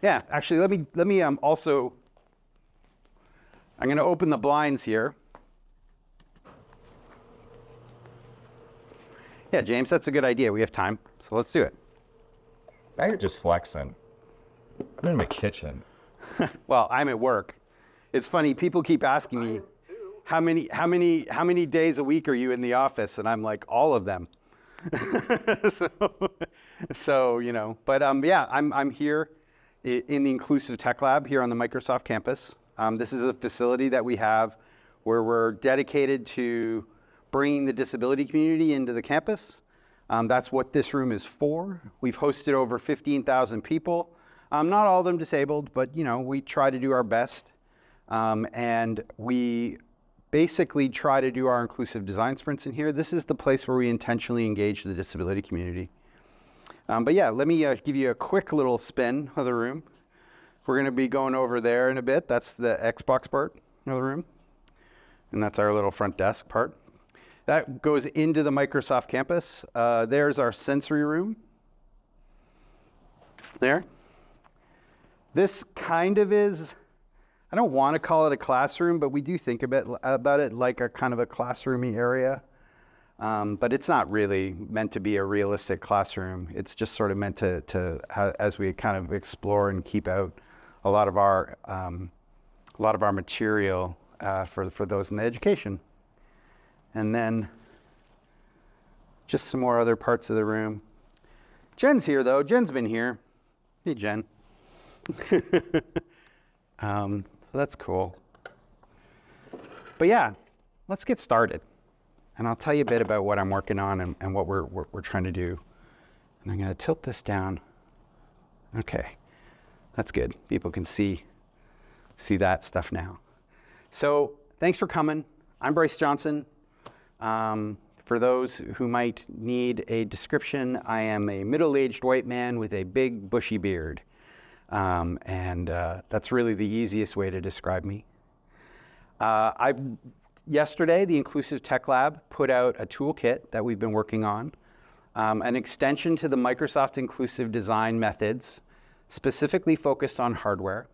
Yeah, actually, let me also, I'm going to open the blinds here. Yeah, James, that's a good idea. We have time, so let's do it. Now you're just flexing. I'm in my kitchen. Well, I'm at work. It's funny, people keep asking me, how many days a week are you in the office? And I'm like, all of them. so, you know, but yeah, I'm here in the Inclusive Tech Lab here on the Microsoft campus. This is a facility that we have where we're dedicated to bringing the disability community into the campus. That's what this room is for. We've hosted over 15,000 people. Not all of them disabled, but you know, we try to do our best. And we basically try to do our inclusive design sprints in here. This is the place where we intentionally engage the disability community. But yeah, let me give you a quick little spin of the room. We're going to be going over there in a bit. That's the Xbox part of the room. And that's our little front desk part. That goes into the Microsoft campus. There's our sensory room. There. This kind of is, I don't want to call it a classroom, but we do think about it like a kind of a classroomy area. But it's not really meant to be a realistic classroom. It's just sort of meant to as we kind of explore and keep out a lot of our material for those in the education. And then just some more other parts of the room. Jen's here though. Jen's been here. Hey, Jen. So that's cool. But yeah, let's get started. And I'll tell you a bit about what I'm working on and what we're trying to do. And I'm going to tilt this down. Okay, that's good. People can see that stuff now. So thanks for coming. I'm Bryce Johnson. For those who might need a description, I am a middle-aged white man with a big bushy beard. That's really the easiest way to describe me. Yesterday, the Inclusive Tech Lab put out a toolkit that we've been working on, an extension to the Microsoft Inclusive Design methods, specifically focused on hardware.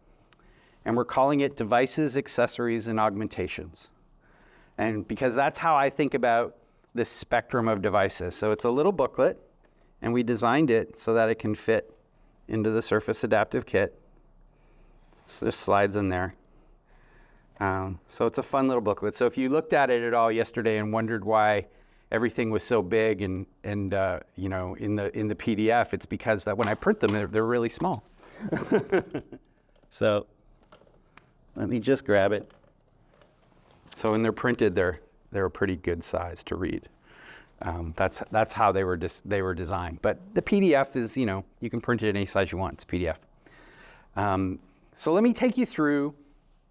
And we're calling it Devices, Accessories, and Augmentations. And because that's how I think about this spectrum of devices. So it's a little booklet, and we designed it so that it can fit into the Surface Adaptive Kit. It just slides in there. So it's a fun little booklet. So if you looked at it at all yesterday and wondered why everything was so big and you know, in the PDF, it's because that when I print them, they're really small. So let me just grab it. So when they're printed, they're a pretty good size to read. That's how they were designed. But the PDF is, you know, you can print it any size you want. It's PDF. So let me take you through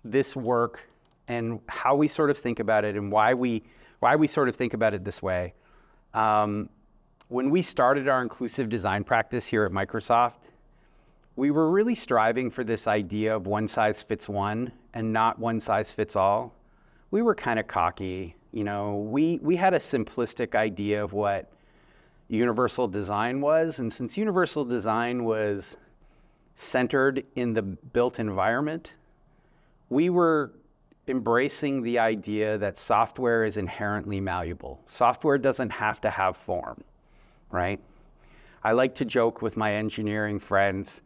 this work and how we sort of think about it and why we sort of think about it this way. When we started our inclusive design practice here at Microsoft, we were really striving for this idea of one size fits one and not one size fits all. We were kind of cocky. You know, we had a simplistic idea of what universal design was. And since universal design was centered in the built environment, we were embracing the idea that software is inherently malleable. Software doesn't have to have form, right? I like to joke with my engineering friends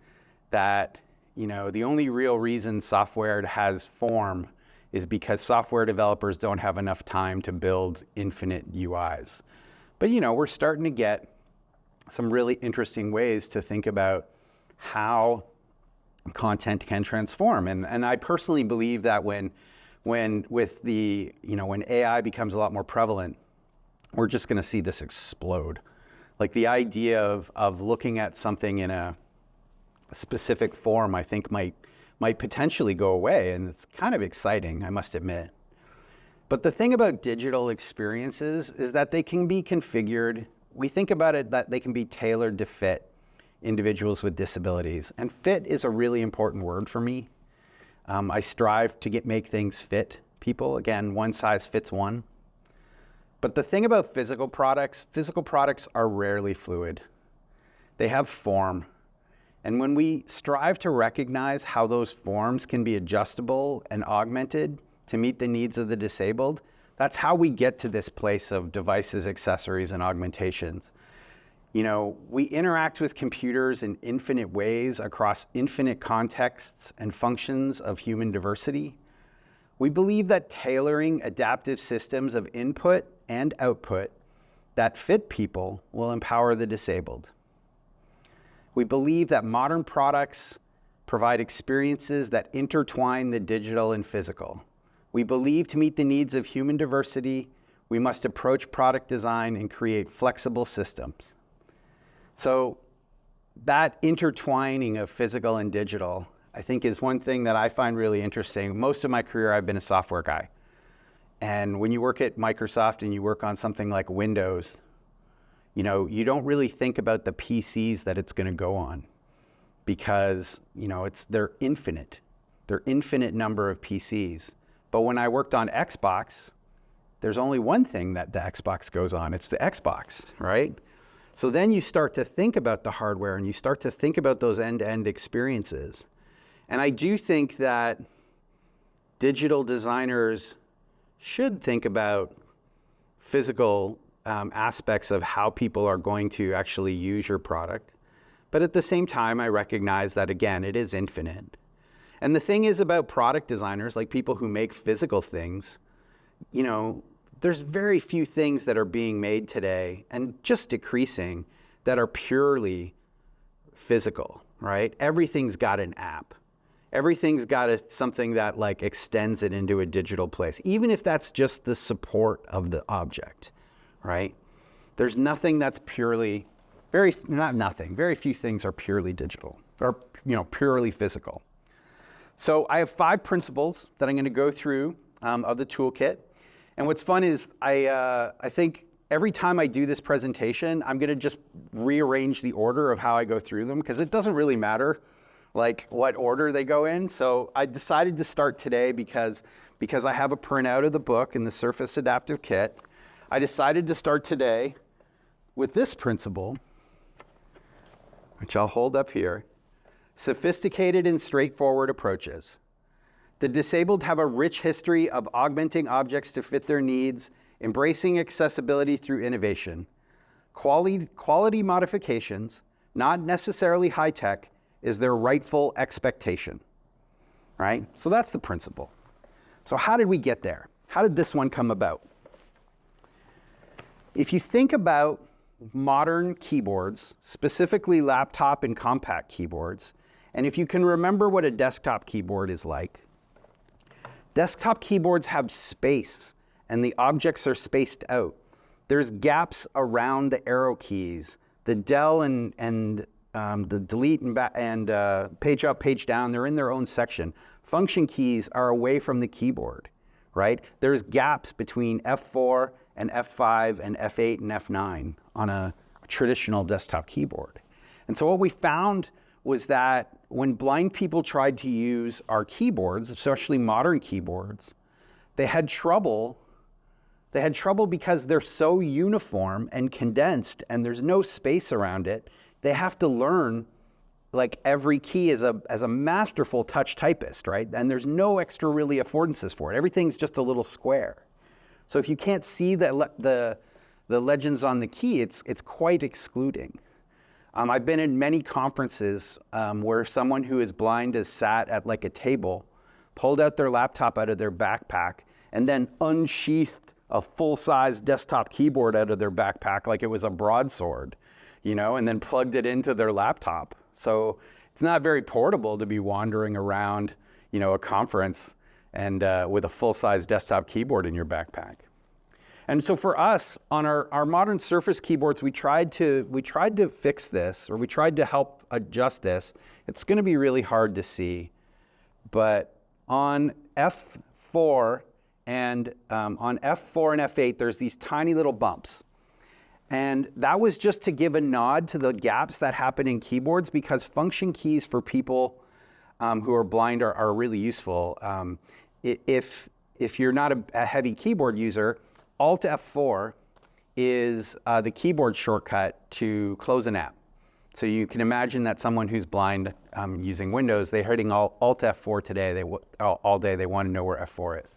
that, you know, the only real reason software has form is because software developers don't have enough time to build infinite UIs. But you know, we're starting to get some really interesting ways to think about how content can transform. And I personally believe that when AI becomes a lot more prevalent, we're just gonna see this explode. Like the idea of looking at something in a specific form, I think might potentially go away, and it's kind of exciting, I must admit. But the thing about digital experiences is that they can be configured. We think about it that they can be tailored to fit individuals with disabilities, and fit is a really important word for me. I strive to make things fit people. Again, one size fits one. But the thing about physical products are rarely fluid. They have form. And when we strive to recognize how those forms can be adjustable and augmented to meet the needs of the disabled, that's how we get to this place of devices, accessories, and augmentations. You know, we interact with computers in infinite ways across infinite contexts and functions of human diversity. We believe that tailoring adaptive systems of input and output that fit people will empower the disabled. We believe that modern products provide experiences that intertwine the digital and physical. We believe to meet the needs of human diversity, we must approach product design and create flexible systems. So that intertwining of physical and digital, I think, is one thing that I find really interesting. Most of my career, I've been a software guy. And when you work at Microsoft and you work on something like Windows, you know, you don't really think about the PCs that it's going to go on because, you know, they're infinite. They're infinite number of PCs. But when I worked on Xbox, there's only one thing that the Xbox goes on. It's the Xbox, right? So then you start to think about the hardware and you start to think about those end-to-end experiences. And I do think that digital designers should think about physical aspects of how people are going to actually use your product. But at the same time, I recognize that, again, it is infinite. And the thing is about product designers, like people who make physical things, you know, there's very few things that are being made today and just decreasing that are purely physical, right? Everything's got an app. Everything's got something that like extends it into a digital place, even if that's just the support of the object, right? There's nothing that's purely, very few things are purely digital or, you know, purely physical. So I have 5 principles that I'm going to go through of the toolkit. And what's fun is I think every time I do this presentation, I'm going to just rearrange the order of how I go through them because it doesn't really matter like what order they go in. So I decided to start today because I have a printout of the book in the Surface Adaptive Kit. I decided to start today with this principle, which I'll hold up here: sophisticated and straightforward approaches. The disabled have a rich history of augmenting objects to fit their needs, embracing accessibility through innovation. Quality modifications, not necessarily high tech, is their rightful expectation, right? So that's the principle. So how did we get there? How did this one come about? If you think about modern keyboards, specifically laptop and compact keyboards, and if you can remember what a desktop keyboard is like, desktop keyboards have space and the objects are spaced out. There's gaps around the arrow keys. The del and the delete and page up, page down, they're in their own section. Function keys are away from the keyboard, right? There's gaps between F4 and F5 and F8 and F9 on a traditional desktop keyboard. And so what we found was that when blind people tried to use our keyboards, especially modern keyboards, they had trouble because they're so uniform and condensed and there's no space around it. They have to learn like every key as a masterful touch typist, right? And there's no extra really affordances for it. Everything's just a little square. So if you can't see the legends on the key, it's quite excluding. I've been in many conferences where someone who is blind has sat at like a table, pulled out their laptop out of their backpack, and then unsheathed a full-size desktop keyboard out of their backpack like it was a broadsword, you know, and then plugged it into their laptop. So it's not very portable to be wandering around, you know, a conference and with a full-size desktop keyboard in your backpack. And so for us, on our modern Surface keyboards, we tried to fix this, or we tried to help adjust this. It's going to be really hard to see, but on F4 and F8, there's these tiny little bumps. And that was just to give a nod to the gaps that happen in keyboards, because function keys for people who are blind are really useful. If you're not a heavy keyboard user, Alt F4 is the keyboard shortcut to close an app. So you can imagine that someone who's blind using Windows, they're hitting Alt F4 today, all day, they want to know where F4 is.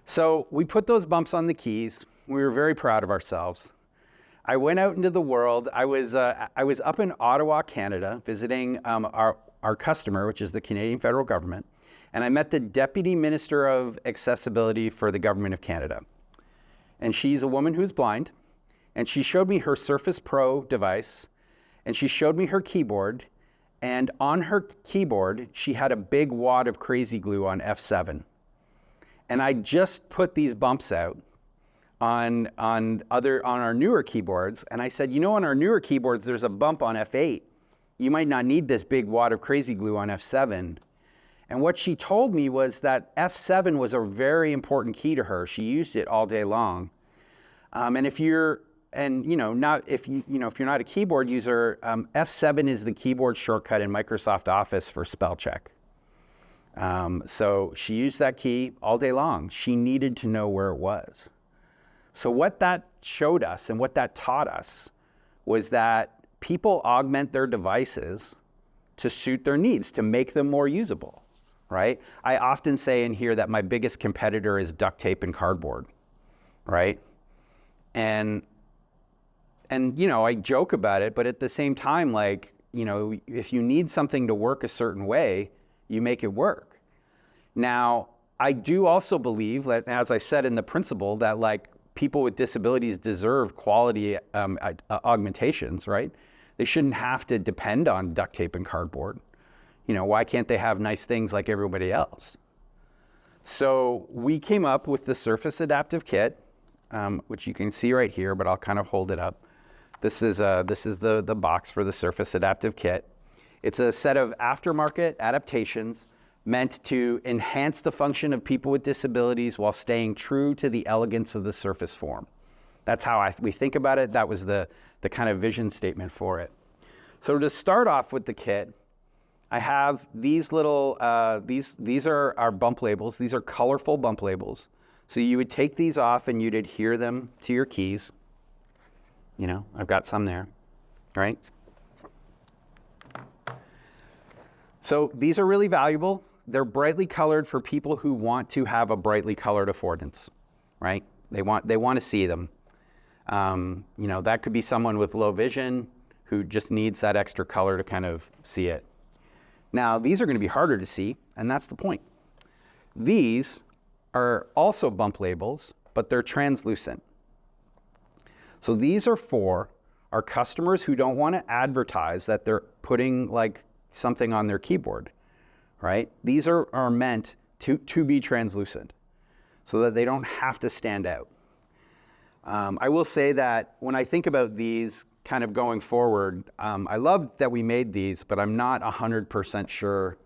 So we put those bumps on the keys. We were very proud of ourselves. I went out into the world. I was up in Ottawa, Canada, visiting our customer, which is the Canadian federal government, and I met the Deputy Minister of Accessibility for the Government of Canada. And she's a woman who's blind, and she showed me her Surface Pro device, and she showed me her keyboard, and on her keyboard, she had a big wad of crazy glue on F7. And I just put these bumps out on our newer keyboards, and I said, you know, on our newer keyboards, there's a bump on F8. You might not need this big wad of crazy glue on F7. And what she told me was that F7 was a very important key to her. She used it all day long. And if you're not a keyboard user, F7 is the keyboard shortcut in Microsoft Office for spell check. So she used that key all day long. She needed to know where it was. So what that showed us and what that taught us was that people augment their devices to suit their needs, to make them more usable, right? I often say in here that my biggest competitor is duct tape and cardboard, right? And I joke about it, but at the same time, if you need something to work a certain way, you make it work. Now, I do also believe that, as I said in the principle, that people with disabilities deserve quality augmentations, right? They shouldn't have to depend on duct tape and cardboard. Why can't they have nice things like everybody else? So we came up with the Surface Adaptive Kit, which you can see right here, but I'll kind of hold it up. This is the box for the Surface Adaptive Kit. It's a set of aftermarket adaptations meant to enhance the function of people with disabilities while staying true to the elegance of the Surface form. That's how we think about it. That was the kind of vision statement for it. So to start off with the kit, I have these little, these are our bump labels. These are colorful bump labels. So you would take these off and you'd adhere them to your keys. I've got some there, right? So these are really valuable. They're brightly colored for people who want to have a brightly colored affordance, right? They want to see them. That could be someone with low vision who just needs that extra color to kind of see it. Now, these are going to be harder to see, and that's the point. These are also bump labels, but they're translucent. So these are for our customers who don't want to advertise that they're putting something on their keyboard, right? These are meant to be translucent so that they don't have to stand out. I will say that when I think about these kind of going forward, I love that we made these, but I'm not 100% sure.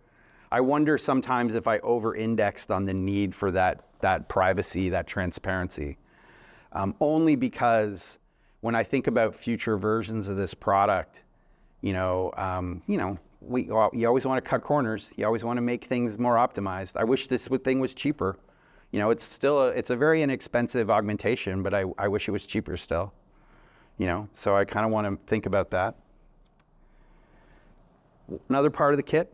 I wonder sometimes if I over-indexed on the need for that privacy, that transparency, only because when I think about future versions of this product, you always want to cut corners. You always want to make things more optimized. I wish this thing was cheaper. It's a very inexpensive augmentation, but I wish it was cheaper still. So I kind of want to think about that. Another part of the kit,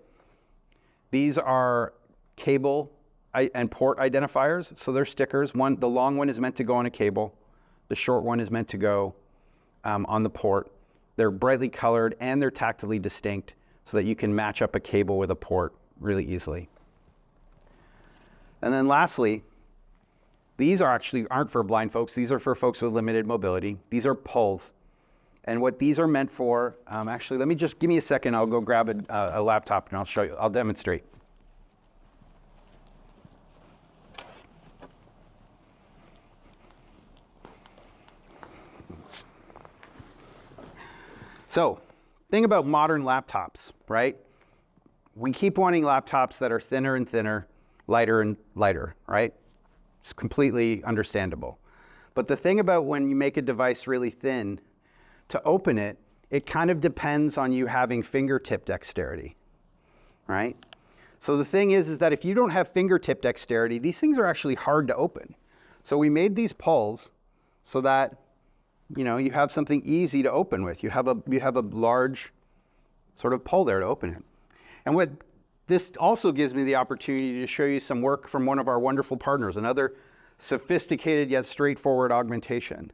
these are cable and port identifiers. So they're stickers. The long one is meant to go on a cable. The short one is meant to go on the port. They're brightly colored and they're tactily distinct so that you can match up a cable with a port really easily. And then lastly, these aren't for blind folks. These are for folks with limited mobility. These are pulls. And what these are meant for, actually, give me a second. I'll go grab a laptop and I'll show you. I'll demonstrate. So, thing about modern laptops, right? We keep wanting laptops that are thinner and thinner, lighter and lighter, right? It's completely understandable. But the thing about when you make a device really thin, to open it, it kind of depends on you having fingertip dexterity, right? So the thing is that if you don't have fingertip dexterity, these things are actually hard to open. So we made these pulls so that you have something easy to open with. You have a large sort of pull there to open it. And what this also gives me the opportunity to show you some work from one of our wonderful partners, another sophisticated yet straightforward augmentation.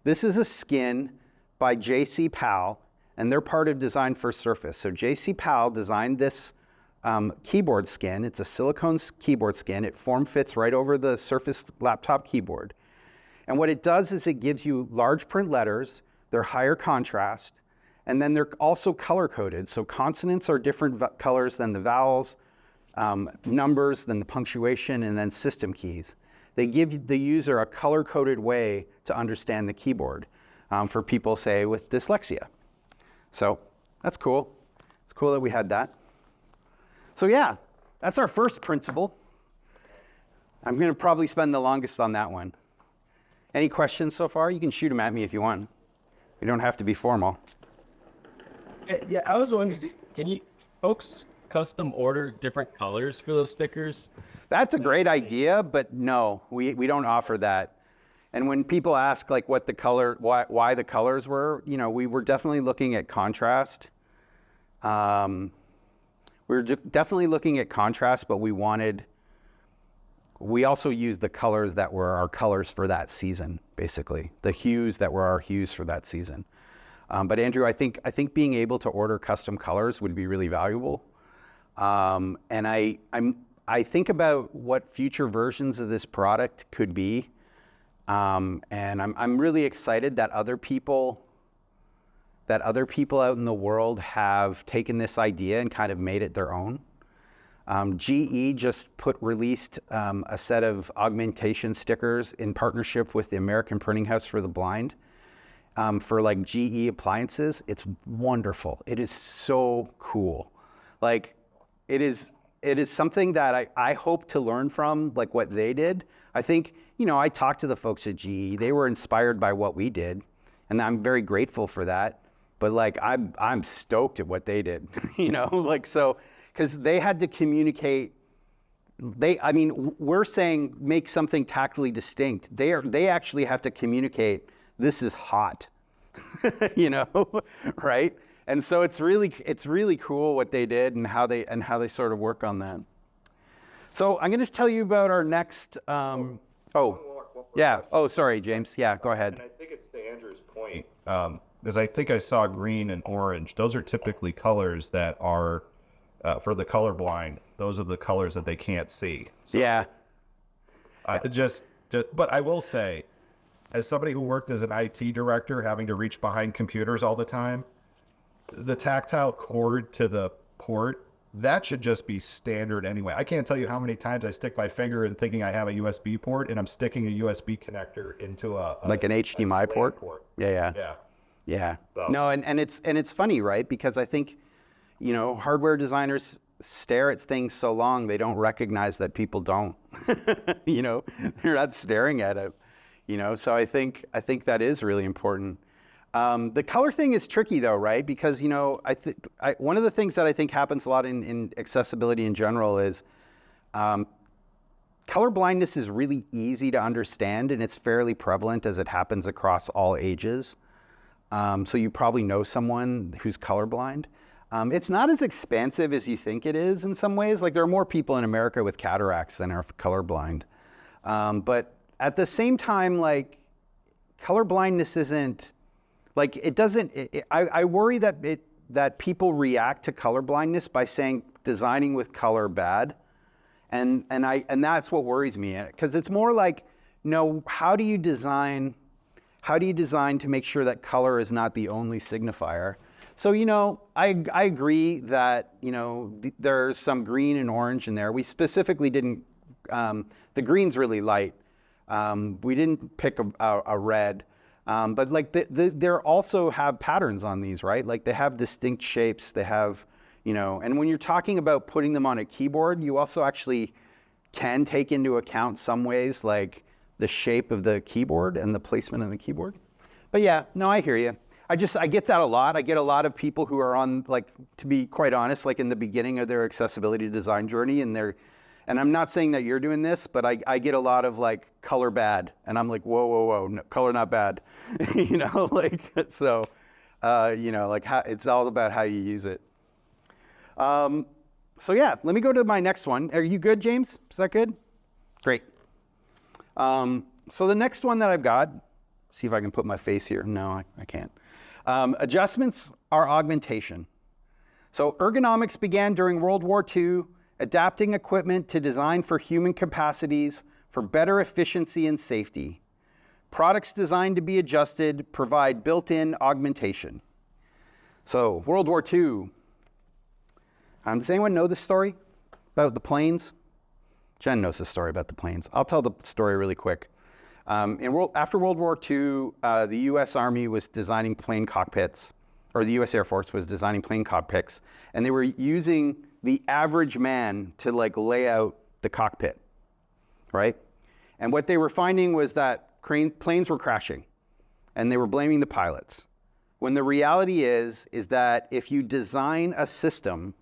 This is a skin by J.C. Powell, and they're part of Design for Surface. So J.C. Powell designed this keyboard skin. It's a silicone keyboard skin. It form fits right over the Surface laptop keyboard. And what it does is it gives you large print letters. They're higher contrast. And then they're also color coded. So consonants are different colors than the vowels, numbers than the punctuation, and then system keys. They give the user a color coded way to understand the keyboard for people, say, with dyslexia. So that's cool. It's cool that we had that. So yeah, that's our first principle. I'm going to probably spend the longest on that one. Any questions so far? You can shoot them at me if you want. You don't have to be formal. Yeah, I was wondering, can you folks custom order different colors for those stickers? That's a great idea, but no, we don't offer that. And when people ask like what the color, why the colors were, we were definitely looking at contrast. We were definitely looking at contrast, but we also used the colors that were our colors for that season, basically. The hues that were our hues for that season. But Andrew, I think being able to order custom colors would be really valuable. And I think about what future versions of this product could be. And I'm really excited that other people out in the world have taken this idea and kind of made it their own. GE just released a set of augmentation stickers in partnership with the American Printing House for the Blind for like GE appliances. It's wonderful. It is so cool. Like it is something that I hope to learn from, like what they did. I think, I talked to the folks at GE. They were inspired by what we did, and I'm very grateful for that. But like I'm stoked at what they did, so. Because they had to communicate. We're saying make something tactily distinct. They actually have to communicate. This is hot, right? And so it's really cool what they did and how they sort of work on that. So I'm going to tell you about our next. One more yeah. question. Oh, sorry, James. Yeah, go ahead. And I think it's to Andrew's point, because I think I saw green and orange. Those are typically colors that are. For the colorblind, those are the colors that they can't see. So, yeah. But I will say, as somebody who worked as an IT director, having to reach behind computers all the time, the tactile cord to the port, that should just be standard anyway. I can't tell you how many times I stick my finger in thinking I have a USB port, and I'm sticking a USB connector into like an HDMI port. Yeah. So. No, and it's funny, right? Because I think. Hardware designers stare at things so long they don't recognize that people don't. They're not staring at it. So I think that is really important. The color thing is tricky though, right? Because one of the things that I think happens a lot in accessibility in general is color blindness is really easy to understand, and it's fairly prevalent as it happens across all ages. So you probably know someone who's colorblind. It's not as expansive as you think it is in some ways. Like there are more people in America with cataracts than are colorblind. But at the same time, like colorblindness isn't, like it doesn't, I worry that people react to colorblindness by saying designing with color bad. And that's what worries me, because it's more like, no, how do you design to make sure that color is not the only signifier? So, I agree that, there's some green and orange in there. We specifically didn't, the green's really light. We didn't pick a red, but like they also have patterns on these, right? Like they have distinct shapes, they have, and when you're talking about putting them on a keyboard, you also actually can take into account some ways like the shape of the keyboard and the placement of the keyboard. But yeah, no, I hear you. I get that a lot. I get a lot of people who are on, like, to be quite honest, like in the beginning of their accessibility design journey, and And I'm not saying that you're doing this, but I get a lot of like color bad, and I'm like, whoa, whoa, whoa, no, color not bad, you know, like, so, you know, like how, it's all about how you use it. So yeah, let me go to my next one. Are you good, James? Is that good? Great. So the next one that I've got, see if I can put my face here. No, I can't. Adjustments are augmentation. So ergonomics began during World War II, adapting equipment to design for human capacities for better efficiency and safety. Products designed to be adjusted provide built-in augmentation. So World War II. Does anyone know this story about the planes? Jen knows the story about the planes. I'll tell the story really quick. After World War II, the U.S. Army was designing plane cockpits, or the U.S. Air Force was designing plane cockpits, and they were using the average man to like lay out the cockpit, right? And what they were finding was that planes were crashing, and they were blaming the pilots. When the reality is that if you design a system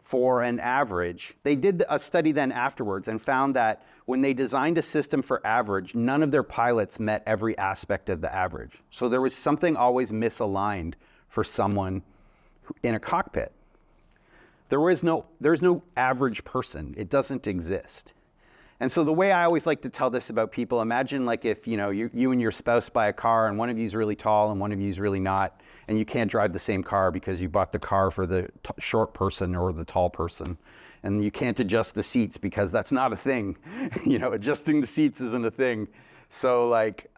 for an average, they did a study then afterwards and found that when they designed a system for average, none of their pilots met every aspect of the average. So there was something always misaligned for someone in a cockpit. There's no average person. It doesn't exist. And so the way I always like to tell this about people, imagine like if you and your spouse buy a car and one of you is really tall and one of you is really not, and you can't drive the same car because you bought the car for the short person or the tall person, and you can't adjust the seats because that's not a thing. Adjusting the seats isn't a thing. So like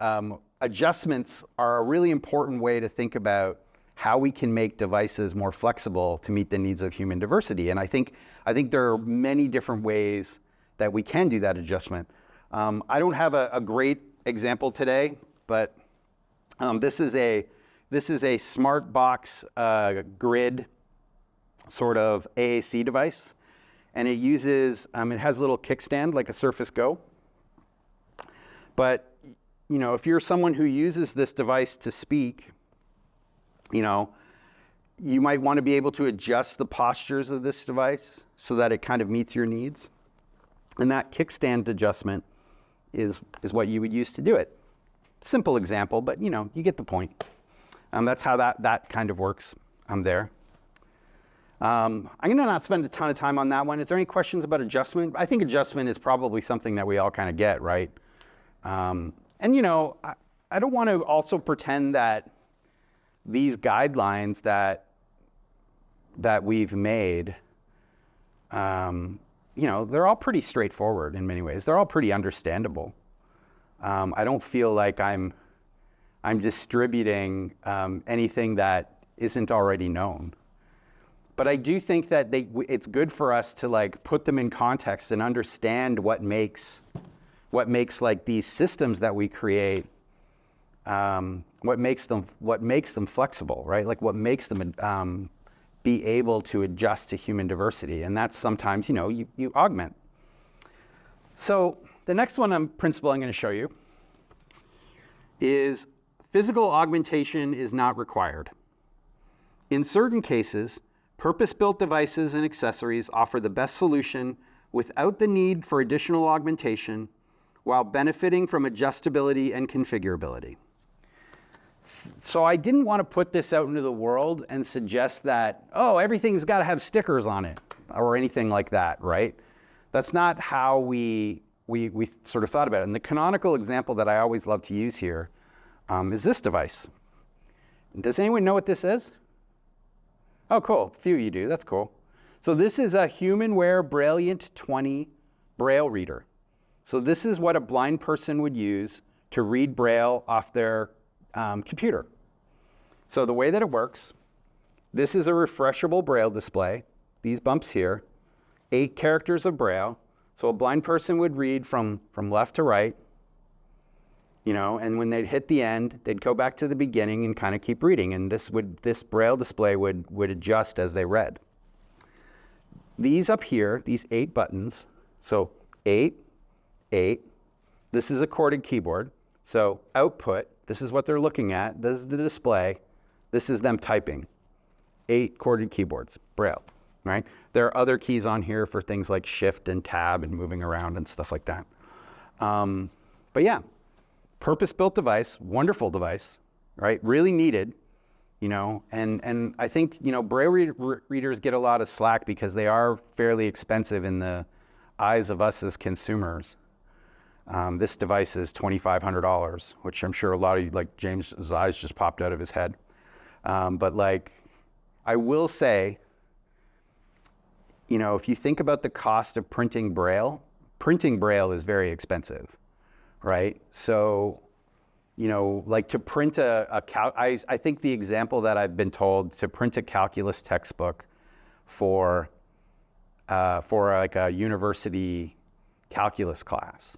adjustments are a really important way to think about how we can make devices more flexible to meet the needs of human diversity. And I think there are many different ways that we can do that adjustment. I don't have a great example today, but this is a smart box grid sort of AAC device, and it uses it has a little kickstand like a Surface Go. But if you're someone who uses this device to speak, you might want to be able to adjust the postures of this device so that it kind of meets your needs. And that kickstand adjustment is what you would use to do it. Simple example, but you get the point. That's how that kind of works there. I'm going to not spend a ton of time on that one. Is there any questions about adjustment? I think adjustment is probably something that we all kind of get, right? I don't want to also pretend that these guidelines that we've made, they're all pretty straightforward in many ways. They're all pretty understandable. I don't feel like I'm distributing anything that isn't already known. But I do think that it's good for us to like put them in context and understand what makes like these systems that we create, what makes them flexible, right? Like what makes them be able to adjust to human diversity. And that's sometimes, you augment. So the next principle I'm going to show you is physical augmentation is not required. In certain cases, purpose-built devices and accessories offer the best solution without the need for additional augmentation while benefiting from adjustability and configurability. So I didn't want to put this out into the world and suggest that, everything's got to have stickers on it or anything like that, right? That's not how we sort of thought about it. And the canonical example that I always love to use here is this device. Does anyone know what this is? Oh, cool. A few of you do. That's cool. So this is a HumanWare Brilliant 20 Braille reader. So this is what a blind person would use to read Braille off their computer. So the way that it works, this is a refreshable Braille display. These bumps here, 8 characters of Braille. So a blind person would read from left to right, and when they'd hit the end, they'd go back to the beginning and kind of keep reading. And this Braille display would adjust as they read. These up here, these 8 buttons, so 8, 8. This is a corded keyboard. So output, this is what they're looking at. This is the display. This is them typing. 8 corded keyboards, Braille. right? There are other keys on here for things like shift and tab and moving around and stuff like that. But yeah, purpose-built device, wonderful device, right? Really needed, you know, and I think, you know, Braille readers get a lot of slack because they are fairly expensive in the eyes of us as consumers. This device is $2,500, which I'm sure a lot of you, like James's eyes just popped out of his head. But like, I will say, you know, if you think about the cost of printing Braille is very expensive, right? So, you know, like to print I think the example that I've been told to print a calculus textbook for like a university calculus class,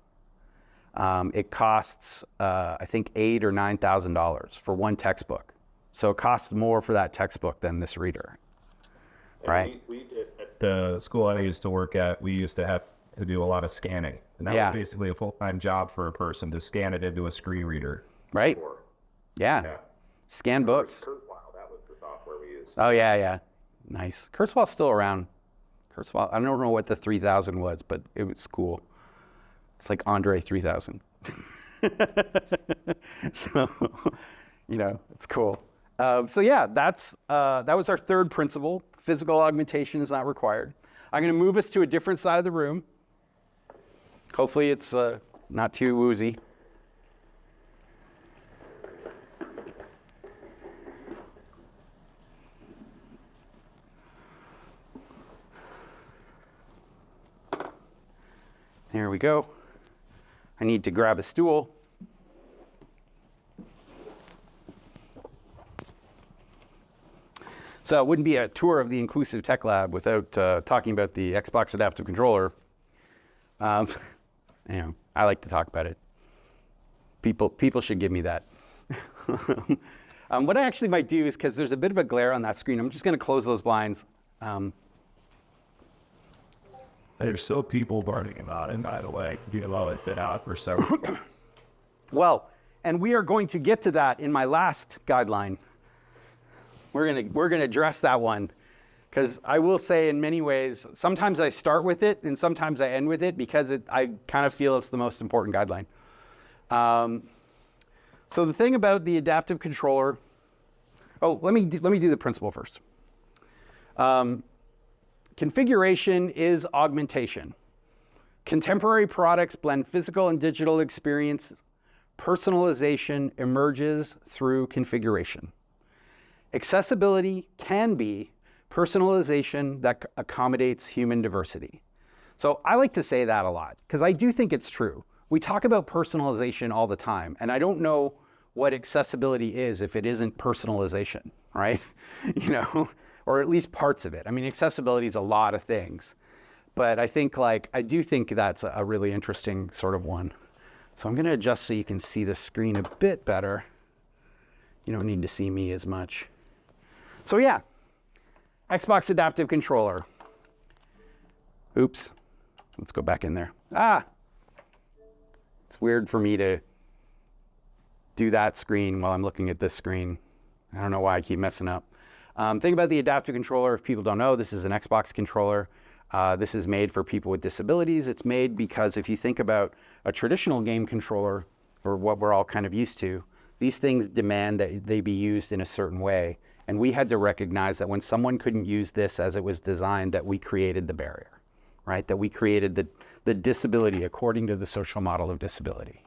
it costs I think $8,000 or $9,000 for one textbook. So it costs more for that textbook than this reader, right? We did at the school I used to work at. We used to have to do a lot of scanning, and that Yeah. was basically a full-time job for a person to scan it into a screen reader. Right? Yeah. Yeah. Scan books. Kurzweil, that was the software we used. Oh yeah, yeah. Nice. Kurzweil's still around. Kurzweil, I don't know what the 3000 was, but it was cool. It's like Andre 3000. So, you know, it's cool. So yeah, that was our third principle. Physical augmentation is not required. I'm going to move us to a different side of the room. Hopefully it's not too woozy. There we go. I need to grab a stool. So it wouldn't be a tour of the Inclusive Tech Lab without talking about the Xbox Adaptive Controller. You know, I like to talk about it. People should give me that. What I actually might do is, because there's a bit of a glare on that screen, I'm just going to close those blinds. There's still people barking about it, by the way. You know, it's been out for several. Well, and we are going to get to that in my last guideline. We're gonna address that one, because I will say in many ways, sometimes I start with it and sometimes I end with it because I kind of feel it's the most important guideline. So the thing about the adaptive controller, let me do the principle first. Configuration is augmentation. Contemporary products blend physical and digital experience. Personalization emerges through configuration. Accessibility can be personalization that accommodates human diversity. So I like to say that a lot because I do think it's true. We talk about personalization all the time, and I don't know what accessibility is if it isn't personalization, right? You know, or at least parts of it. I mean, accessibility is a lot of things, but I do think that's a really interesting sort of one. So I'm going to adjust so you can see the screen a bit better. You don't need to see me as much. So yeah, Xbox Adaptive Controller. Oops, let's go back in there. It's weird for me to do that screen while I'm looking at this screen. I don't know why I keep messing up. Think about the adaptive controller. If people don't know, this is an Xbox controller. This is made for people with disabilities. It's made because if you think about a traditional game controller, or what we're all kind of used to, these things demand that they be used in a certain way. And we had to recognize that when someone couldn't use this as it was designed, that we created the barrier, right? That we created the disability according to the social model of disability.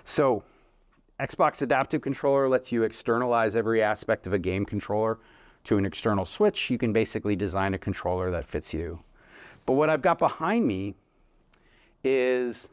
So Xbox Adaptive Controller lets you externalize every aspect of a game controller to an external switch. You can basically design a controller that fits you. But what I've got behind me is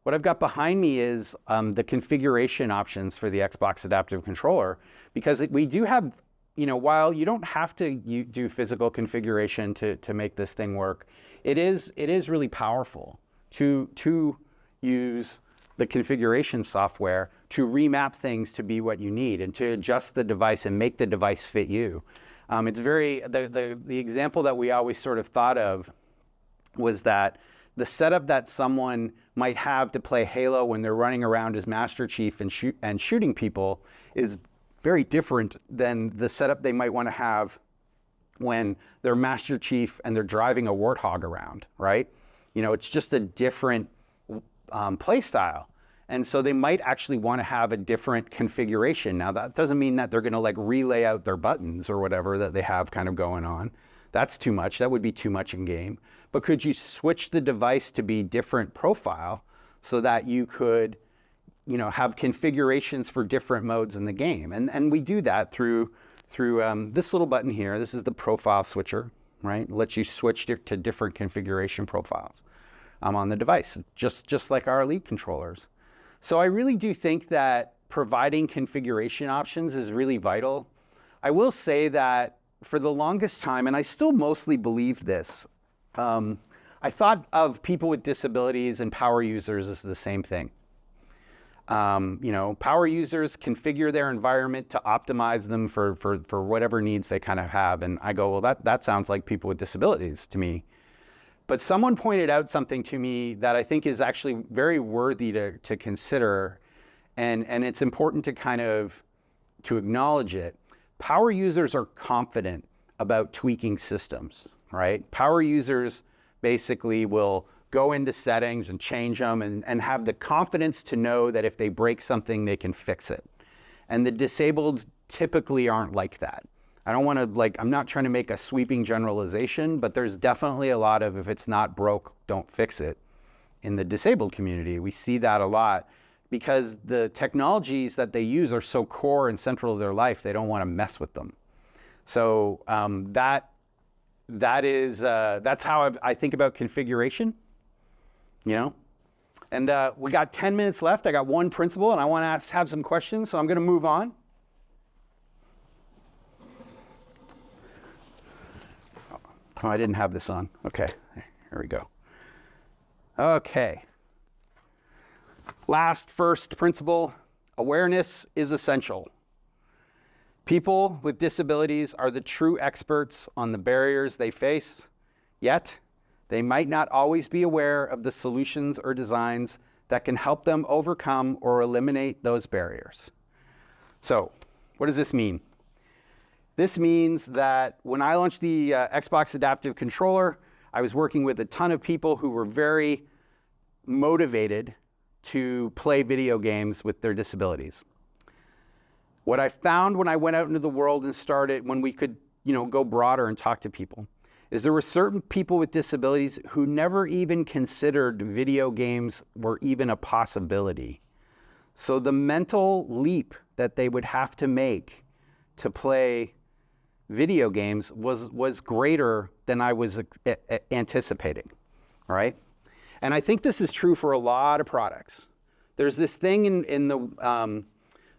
the configuration options for the Xbox Adaptive Controller, because we do have, you know, while you don't have to do physical configuration to make this thing work, it is really powerful to use the configuration software to remap things to be what you need and to adjust the device and make the device fit you. It's the example that we always sort of thought of was that the setup that someone might have to play Halo when they're running around as Master Chief and shooting people is very different than the setup they might want to have when they're Master Chief and they're driving a warthog around, right? You know, it's just a different play style. And so they might actually want to have a different configuration. Now, that doesn't mean that they're going to like relay out their buttons or whatever that they have kind of going on. That's too much. That would be too much in game. But could you switch the device to be different profile so that you could, you know, have configurations for different modes in the game? And we do that through this little button here. This is the profile switcher, right? It lets you switch to different configuration profiles on the device, just like our Elite controllers. So I really do think that providing configuration options is really vital. I will say that for the longest time, and I still mostly believe this, I thought of people with disabilities and power users as the same thing. You know, power users configure their environment to optimize them for whatever needs they kind of have. And I go, well, that sounds like people with disabilities to me. But someone pointed out something to me that I think is actually very worthy to consider, and it's important to kind of to acknowledge it. Power users are confident about tweaking systems, right? Power users basically will go into settings and change them and have the confidence to know that if they break something, they can fix it. And the disabled typically aren't like that. I don't want to I'm not trying to make a sweeping generalization, but there's definitely a lot of if it's not broke, don't fix it in the disabled community. We see that a lot because the technologies that they use are so core and central to their life, they don't want to mess with them. So that's how I think about configuration, you know? And we got 10 minutes left. I got one principle and I want to have some questions, so I'm going to move on. Oh, I didn't have this on. Okay, here we go. Okay. First principle, awareness is essential. People with disabilities are the true experts on the barriers they face, yet they might not always be aware of the solutions or designs that can help them overcome or eliminate those barriers. So, what does this mean? This means that when I launched the Xbox Adaptive Controller, I was working with a ton of people who were very motivated to play video games with their disabilities. What I found when I went out into the world and started, when we could, you know, go broader and talk to people, is there were certain people with disabilities who never even considered video games were even a possibility. So the mental leap that they would have to make to play video games was greater than I was anticipating, right? And I think this is true for a lot of products. There's this thing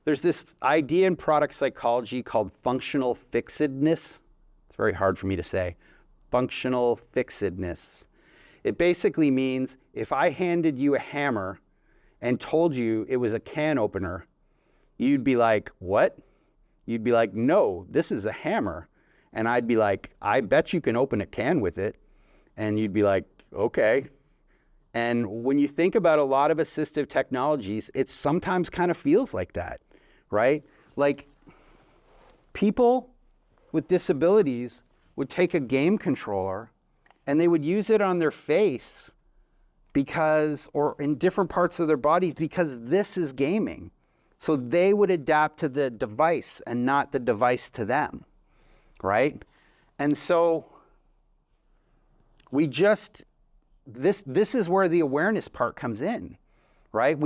there's this idea in product psychology called functional fixedness. It's very hard for me to say. Functional fixedness. It basically means if I handed you a hammer and told you it was a can opener, you'd be like, what? You'd be like, no, this is a hammer. And I'd be like, I bet you can open a can with it. And you'd be like, okay. And when you think about a lot of assistive technologies, it sometimes kind of feels like that, right? Like people with disabilities would take a game controller and they would use it on their face or in different parts of their body because this is gaming. So they would adapt to the device and not the device to them, right? And so this is where the awareness part comes in, right?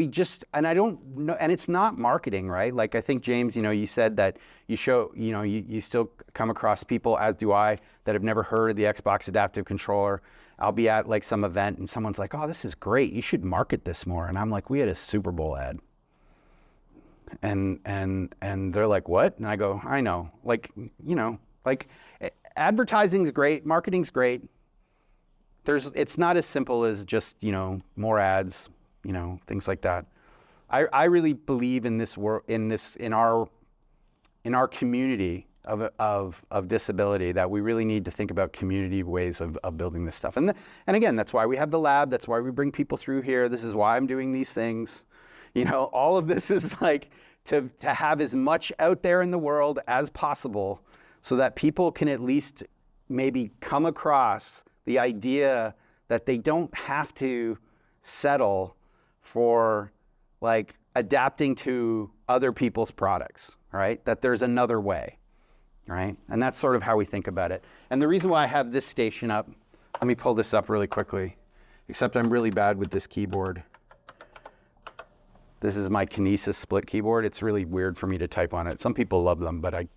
And I don't know, and it's not marketing, right? Like I think, James, you know, you said that you still come across people, as do I, that have never heard of the Xbox Adaptive Controller. I'll be at like some event and someone's like, oh, this is great. You should market this more. And I'm like, we had a Super Bowl ad. And they're like, what? And I go, I know. Like, you know, like advertising's great, marketing's great. It's not as simple as just, you know, more ads, you know, things like that. I really believe in this world, in our community of disability, that we really need to think about community ways of building this stuff. And again, that's why we have the lab. That's why we bring people through here. This is why I'm doing these things. You know, all of this is like to have as much out there in the world as possible so that people can at least maybe come across the idea that they don't have to settle for like adapting to other people's products, right? That there's another way, right? And that's sort of how we think about it. And the reason why I have this station up, let me pull this up really quickly, except I'm really bad with this keyboard. This is my Kinesis split keyboard. It's really weird for me to type on it. Some people love them, but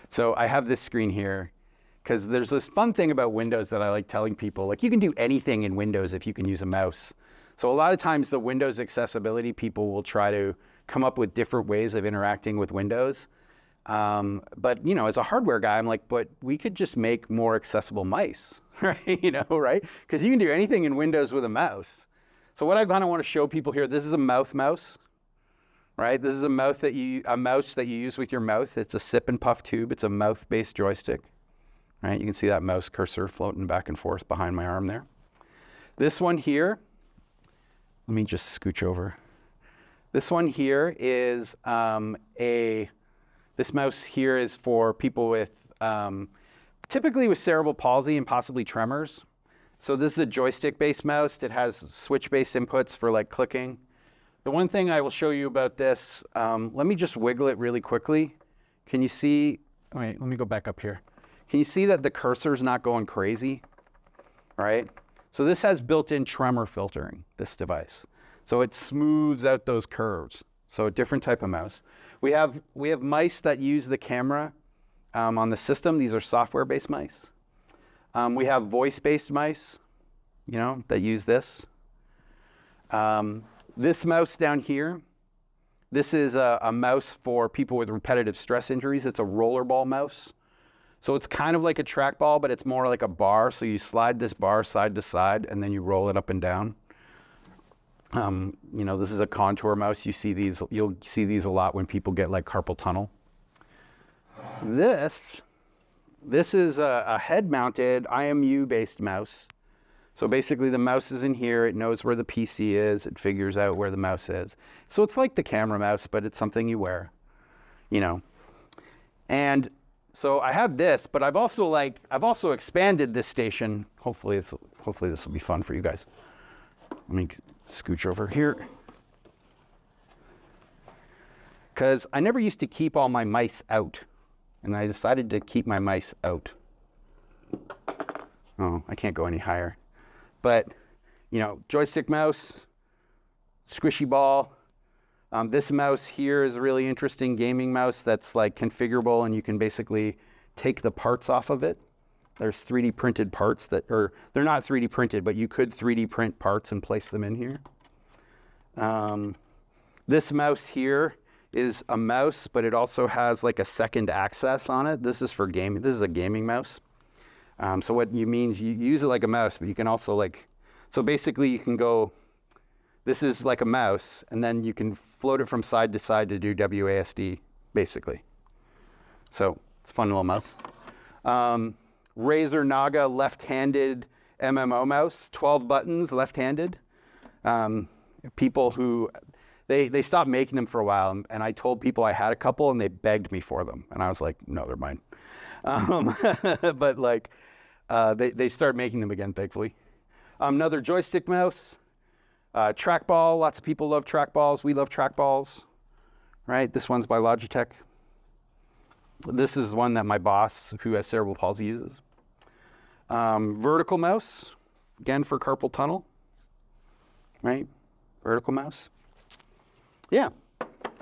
So I have this screen here because there's this fun thing about Windows that I like telling people, like you can do anything in Windows if you can use a mouse. So a lot of times the Windows accessibility people will try to come up with different ways of interacting with Windows. But as a hardware guy, I'm like, but we could just make more accessible mice, right? Right? Because you can do anything in Windows with a mouse. So what I kind of want to show people here, this is a mouth mouse, right? This is a mouse that you use with your mouth. It's a sip and puff tube. It's a mouth-based joystick, right? You can see that mouse cursor floating back and forth behind my arm there. This one here, let me just scooch over. This one here is this mouse here is for people with, typically with cerebral palsy and possibly tremors. So this is a joystick-based mouse. It has switch-based inputs for like clicking. The one thing I will show you about this, let me just wiggle it really quickly. Can you see, wait, let me go back up here. Can you see that the cursor's not going crazy, right? So this has built-in tremor filtering, this device. So it smooths out those curves. So a different type of mouse. We have mice that use the camera on the system. These are software-based mice. We have voice-based mice, that use this. This mouse down here, this is a mouse for people with repetitive stress injuries. It's a rollerball mouse. So it's kind of like a trackball, but it's more like a bar. So you slide this bar side to side, and then you roll it up and down. This is a contour mouse. You'll see these a lot when people get like carpal tunnel. This is a head-mounted IMU-based mouse. So basically the mouse is in here, it knows where the PC is, it figures out where the mouse is. So it's like the camera mouse, but it's something you wear, And so I have this, but I've also expanded this station. Hopefully this will be fun for you guys. Let me scooch over here. Because I never used to keep all my mice out. And I decided to keep my mice out. Oh, I can't go any higher. But, joystick mouse, squishy ball. This mouse here is a really interesting gaming mouse that's like configurable, and you can basically take the parts off of it. There's 3D printed parts they're not 3D printed, but you could 3D print parts and place them in here. This mouse here is a mouse, but it also has like a second access on it. This is for gaming. This is a gaming mouse. So what you mean, you use it like a mouse, but you can also so basically you can go, this is like a mouse, and then you can float it from side to side to do WASD, basically. So it's a fun little mouse. Razer Naga left-handed MMO mouse, 12 buttons, left-handed. People who, they stopped making them for a while, and I told people I had a couple, and they begged me for them. And I was like, no, they're mine. But they started making them again, thankfully. Another joystick mouse, trackball. Lots of people love trackballs. We love trackballs, right? This one's by Logitech. This is one that my boss, who has cerebral palsy, uses. Vertical mouse, again for carpal tunnel, right? Vertical mouse. Yeah.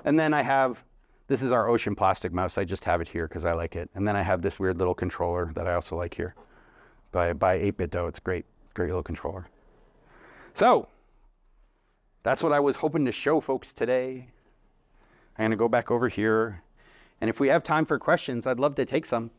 And then I have, this is our ocean plastic mouse. I just have it here because I like it. And then I have this weird little controller that I also like here by 8BitDo. It's great little controller. So that's what I was hoping to show folks today. I'm going to go back over here. And if we have time for questions, I'd love to take some.